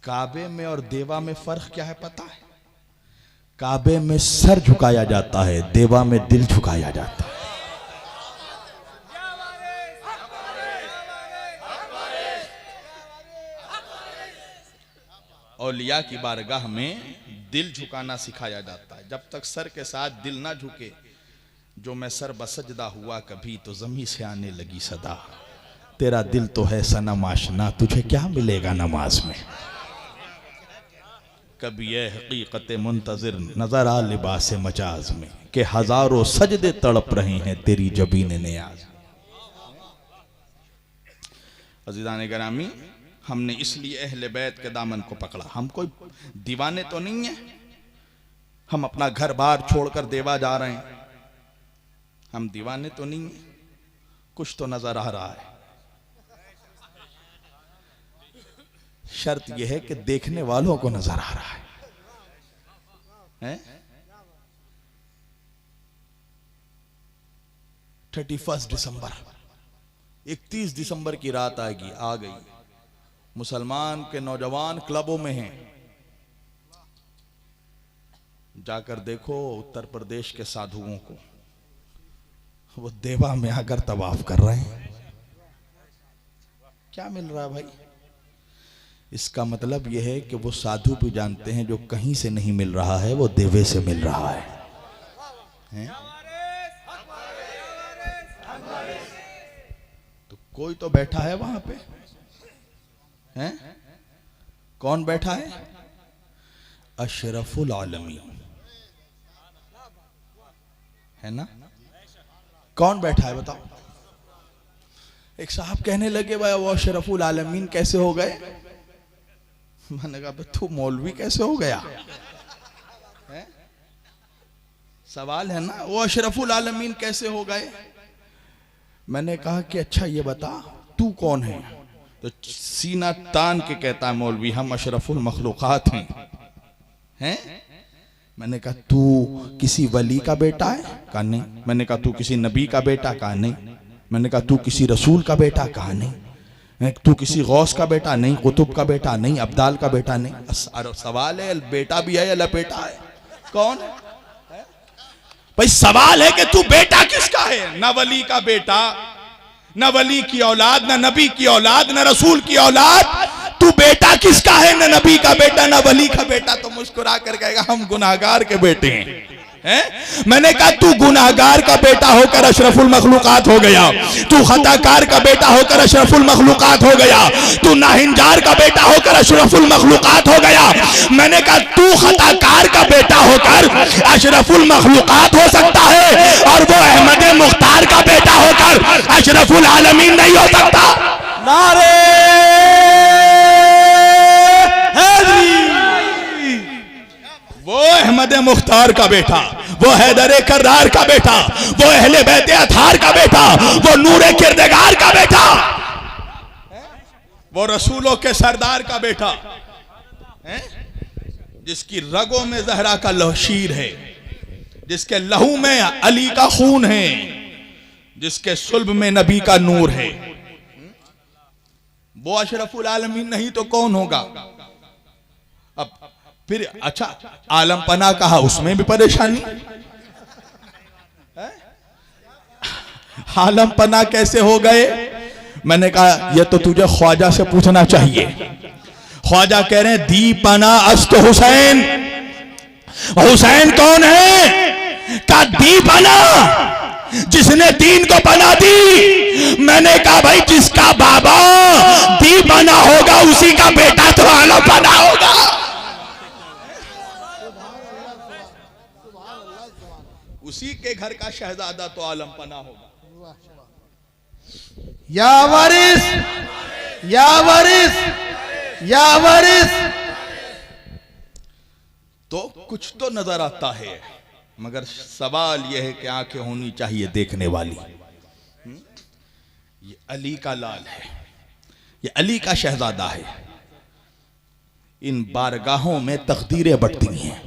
काबे में और देवा में फर्क क्या है पता है? काबे में सर झुकाया जाता है, देवा में दिल झुकाया जाता है। औलिया की बारगाह में दिल झुकाना सिखाया जाता है। जब तक सर के साथ दिल ना झुके, जो मैं सर बसजदा हुआ कभी तो ज़मीं से आने लगी सदा, तेरा दिल तो है सनम आशना, तुझे क्या मिलेगा नमाज में। कभी ये हकीकत मुंतज़िर नजर आ लिबास मजाज में, कि हजारों सजदे तड़प रहे हैं तेरी जबीन नियाज। अज़ीज़ान गिरामी, हमने इसलिए अहले बैत के दामन को पकड़ा। हम कोई दीवाने तो नहीं है, हम अपना घर बार छोड़कर देवा जा रहे हैं। हम दीवाने तो नहीं है, कुछ तो नजर आ रहा है। शर्त यह है कि देखने वालों को नजर आ रहा है। 31 दिसंबर 31 दिसंबर की रात आएगी, आ गई। मुसलमान के नौजवान क्लबों में हैं, जाकर देखो उत्तर प्रदेश के साधुओं को, वो देवा में आकर तवाफ कर रहे हैं। क्या मिल रहा है भाई? इसका मतलब यह है कि वो साधु भी जानते हैं जो कहीं से नहीं मिल रहा है, वो देवे से मिल रहा है? तो कोई तो बैठा है वहां पे, हैं? कौन बैठा है? अशरफुल आलमीन है ना? कौन बैठा है बताओ? एक साहब कहने लगे भाई वो अशरफुल आलमीन कैसे हो गए? मैंने कहा तू मौलवी कैसे हो गया है? सवाल है ना, वो अशरफुल आलमीन कैसे हो गए? मैंने कहा कि अच्छा ये बता तू कौन है? तो सीना तान के कहता है मौलवी हम अशरफुल मखलूकात हैं। मैंने कहा तू किसी वली का बेटा है? कहा नहीं। मैंने कहा तू किसी नबी का बेटा? कहा नहीं। मैंने कहा तू किसी रसूल का बेटा? कहा नहीं। तू किसी गौस का बेटा? नहीं। कुतुब का बेटा? नहीं। अब्दाल का बेटा? नहीं। सवाल है बेटा भी है या लपेटा है? कौन है भाई? सवाल है कि तू बेटा किसका है? न वली का बेटा, न वली की औलाद, न नबी की औलाद, न रसूल की औलाद। तू बेटा किसका है? न नबी का बेटा, न वली का बेटा। तो मुस्कुरा कर कहेगा हम गुनाहगार के बेटे हैं। मैंने कहा तू गुनाहगार का बेटा होकर अशरफुल मखलूकात हो गया, तू खताकार का बेटा होकर अशरफुल मखलूकात हो गया, तू नाहिंजार का बेटा होकर अशरफुल मखलूकात हो गया। मैंने कहा तू खताकार का बेटा होकर अशरफुल मखलूकात हो सकता है, और वो अहमद मुख्तार का बेटा होकर अशरफुल आलमीन नहीं हो सकता। नारे वो अहमद मुख्तार का बेटा, वो हैदर कर्रार का बेटा, वो अहले बैत अतार का बेटा, वो नूरे किरदगार का बेटा, वो रसूलों के सरदार का बेटा, जिसकी रगों में जहरा का लहशीर है, जिसके लहू में अली का खून है, जिसके सुल्ब में नबी का नूर है। वो अशरफुल आलमीन नहीं तो कौन होगा? अब फिर अच्छा आलम पना कहा, उसमें भी परेशानी। आलम पना कैसे हो गए? मैंने कहा यह तो तुझे ख्वाजा से पूछना चाहिए। ख्वाजा कह रहे हैं दी पना अस्त हुसैन। हुसैन कौन है? का दी पना, जिसने दीन को पना दी। मैंने कहा भाई जिसका बाबा दी पना होगा उसी का बेटा तो आलम पना होगा। उसी के घर का शहजादा तो आलम पना होगा। या वारिस, या वारिस, या वारिस। तो कुछ तो नजर आता है, मगर सवाल यह है कि आंखें होनी चाहिए देखने वाली। ये अली का लाल है, ये अली का शहजादा है। इन बारगाहों में तकदीरें बढ़ती हैं,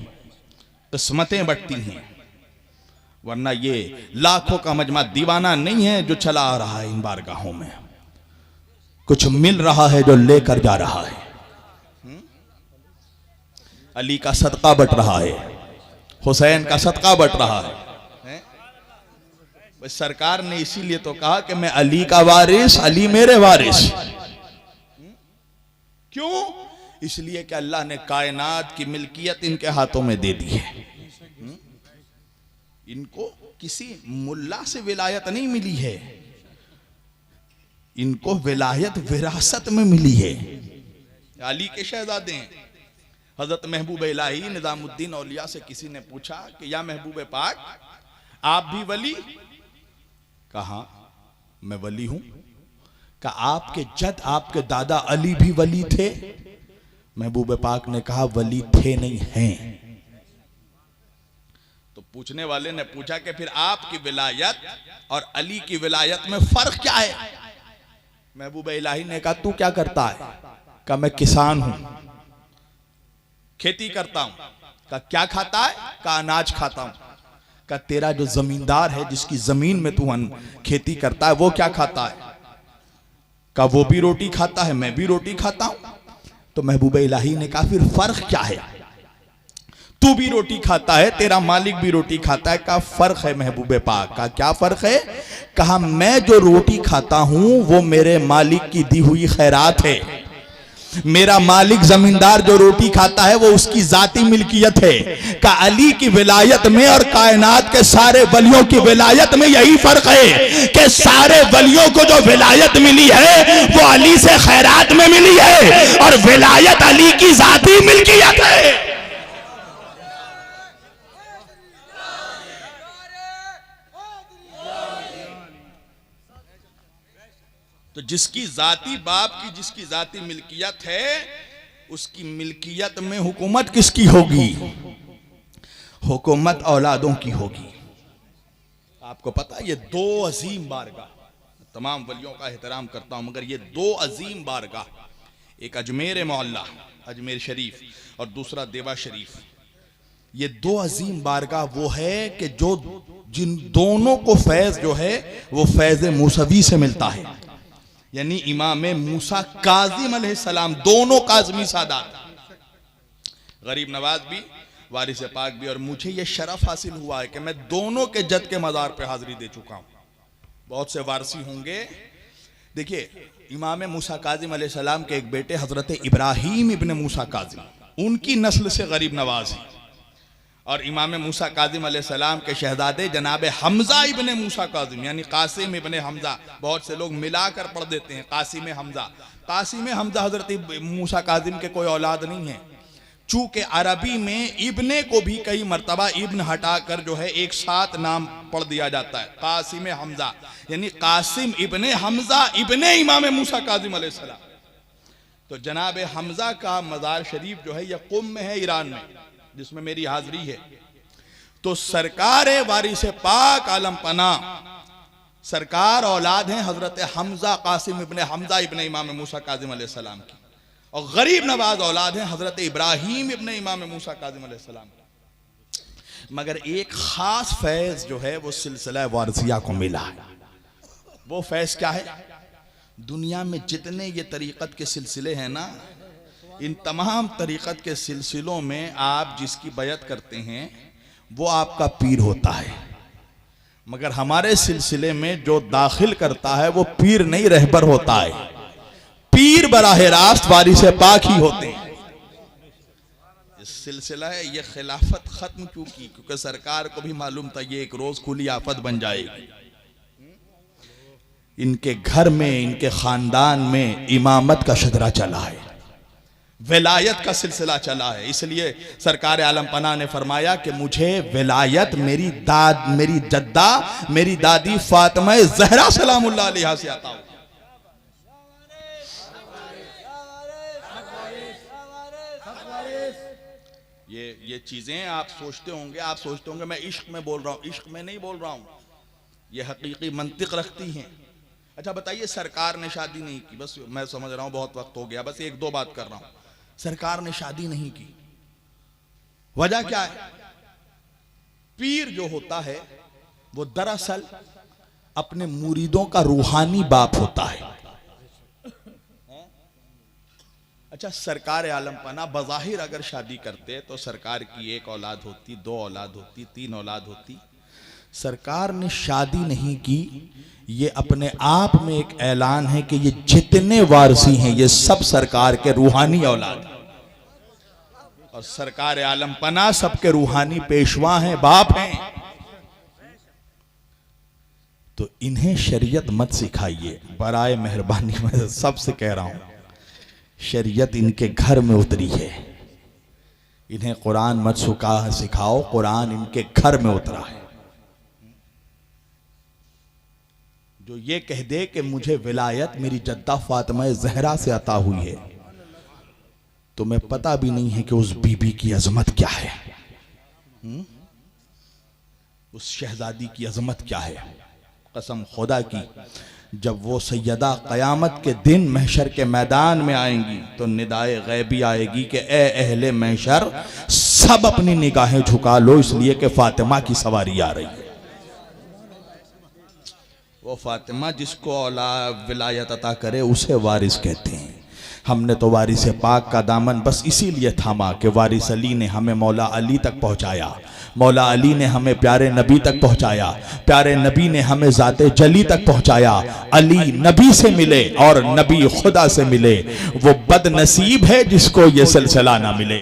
किस्मतें बढ़ती हैं, वरना ये लाखों का मजमा दीवाना नहीं है जो चला आ रहा है। इन बारगाहों में कुछ मिल रहा है जो लेकर जा रहा है। अली का सदका बट रहा है, हुसैन का सदका बट रहा है। बस सरकार ने इसीलिए तो कहा कि मैं अली का वारिस, अली मेरे वारिस। क्यों? इसलिए कि अल्लाह ने कायनात की मिल्कियत इनके हाथों में दे दी है। इनको किसी मुल्ला से विलायत नहीं मिली है, इनको विलायत विरासत में मिली है। अली के शहजादे हैं। हजरत महबूब इलाही निजामुद्दीन औलिया से किसी ने पूछा कि या महबूब पाक, आप भी वली? कहा मैं वली हूं। कहा आपके जद, आपके दादा अली भी वली थे? महबूब पाक ने कहा वली थे नहीं हैं। तो पूछने वाले ने पूछा कि फिर आपकी विलायत और अली की विलायत में फर्क क्या है? महबूब इलाही ने कहा तू क्या करता है? कहा मैं किसान हूं, खेती करता हूं। कहा क्या खाता है? कहा अनाज खाता हूं। कहा तेरा जो जमींदार है, जिसकी जमीन में तू खेती करता है, वो क्या खाता है? कहा वो भी रोटी खाता है, मैं भी रोटी खाता हूं। तो महबूब इलाही ने कहा फिर फर्क क्या है? तू भी रोटी खाता है, तेरा मालिक भी रोटी खाता है। कहा फर्क है महबूब पाक। का क्या फर्क है? कहा मैं जो रोटी खाता हूं वो मेरे मालिक की दी हुई खैरात है। मेरा मालिक जमींदार जो रोटी खाता है वो उसकी जाती मिल्कियत है। का अली की विलायत में और कायनात के सारे वलियों की विलायत में यही फर्क है कि सारे वलियों को जो विलायत मिली है वो अली से खैरात में मिली है और विलायत अली की जाती मिल्कियत है। तो जिसकी जाती बाप की, जिसकी जाती मिल्कियत है, उसकी मिल्कियत में हुकूमत किसकी होगी? हुकूमत औलादों की होगी। आपको पता है ये दो अजीम बारगाह, तमाम वलियों का एहतराम करता हूं मगर ये दो अजीम बारगाह, एक अजमेर मोहल्ला अजमेर शरीफ और दूसरा देवा शरीफ, ये दो अजीम बारगाह वो है कि जो जिन दोनों को फैज जो है वो फैज मूसवी से मिलता है। यानी इमाम मूसा काजिम अलैहिस्सलाम, दोनों काज़मी सादात, गरीब नवाज भी, वारिस पाक भी, और मुझे यह शरफ हासिल हुआ है कि मैं दोनों के जद के मज़ार पे हाजिरी दे चुका हूं। बहुत से वारसी होंगे। देखिए इमाम मूसा काजिम अलैहिस्सलाम के एक बेटे हजरत इब्राहीम इब्न मूसा काजिम, उनकी नस्ल से गरीब नवाज है। और इमाम मूसा काजिम अलैहिस्सलाम के शहजादे जनाब हमजा इब्ने मूसा काजिम यानी कासिम इब्ने हमजा, बहुत से लोग मिलाकर पढ़ देते हैं कासिम हमजा। कासिम हमजा हजरत मूसा काजिम के कोई औलाद नहीं है। चूंकि अरबी में इब्ने को भी कई मर्तबा इब्न हटाकर जो है एक साथ नाम पढ़ दिया जाता है, कासिम हमजा यानी कासिम इब्ने हमजा इब्ने इमाम मूसा काजिम अलैहिस्सलाम। तो जनाब हमजा का मज़ार शरीफ जो है यह कुम में है, ईरान में, जिसमें मेरी हाजिरी है। तो सरकार वारिस पाक आलम पना सरकार औलाद हैं हजरत हमजा कासिम इब्ने हमजा इब्ने इमाम मूसा काजिम अलैहिस्सलाम की, और गरीब नवाज औलाद हैं हजरत इब्राहीम इब्ने इमाम मूसा काजिम अलैहिस्सलाम की। मगर एक खास फैज जो है वो सिलसिला वारसिया को मिला है। वो फैज क्या है? दुनिया में जितने ये तरीक़त के सिलसिले हैं ना, इन तमाम तरीक़त के सिलसिलों में आप जिसकी बैत करते हैं वो आपका पीर होता है, मगर हमारे सिलसिले में जो दाखिल करता है वो पीर नहीं रहबर होता है। पीर बराह रास्त वारिस पाक ही होते हैं। इस सिलसिला है ये खिलाफत खत्म क्यों की? क्योंकि सरकार को भी मालूम था ये एक रोज खुली आफत बन जाएगी। इनके घर में, इनके खानदान में इमामत का शजरा चला है, विलायत का सिलसिला चला है। इसलिए सरकार आलम पना ने फरमाया कि मुझे विलायत मेरी जद्दा, मेरी दादी फातिमा ज़हरा सलामुल्लाह अलैहा से आता हो। ये चीजें आप सोचते होंगे मैं इश्क में बोल रहा हूं। इश्क में नहीं बोल रहा हूं, ये हकीकी मंतिक रखती हैं। अच्छा बताइए, सरकार ने शादी नहीं की, बस मैं समझ रहा हूं बहुत वक्त हो गया, बस एक दो बात कर रहा हूं। सरकार ने शादी नहीं की, वजह क्या है? पीर जो होता है वो दरअसल अपने मुरीदों का रूहानी बाप होता है। अच्छा, सरकार आलम पना बज़ाहिर अगर शादी करते तो सरकार की एक औलाद होती, 2 औलाद होती, 3 औलाद होती। सरकार ने शादी नहीं की, ये अपने आप में एक ऐलान है कि ये जितने वारसी हैं ये सब सरकार के रूहानी औलाद हैं, और सरकार आलम पना सबके रूहानी पेशवा हैं, बाप हैं। तो इन्हें शरीयत मत सिखाइए, बराए मेहरबानी, मैं सबसे कह रहा हूं, शरीयत इनके घर में उतरी है, इन्हें कुरान मत सिखाओ, कुरान इनके घर में उतरा है। जो ये कह दे कि मुझे विलायत मेरी जद्दा फातिमा ज़हरा से अता हुई है, तुम्हें पता भी नहीं है कि उस बीबी की अजमत क्या है, उस शहजादी की अजमत क्या है। कसम खुदा की, जब वो सैयदा क़यामत के दिन महशर के मैदान में आएंगी तो निदाए गैबी आएगी कि ए अहले महशर, सब अपनी निगाहें झुका लो, इसलिए कि फातिमा की सवारी आ रही है। वो फातिमा जिसको औलाद विलायत अता करे उसे वारिस कहते हैं। हमने तो वारिस पाक का दामन बस इसीलिए थामा कि वारिस अली ने हमें मौला अली तक पहुंचाया, मौला अली ने हमें प्यारे नबी तक पहुंचाया, प्यारे नबी ने हमें ज़ाते जली तक पहुंचाया। अली नबी से मिले और नबी खुदा से मिले, वो बदनसीब है जिसको ये सिलसिला ना मिले।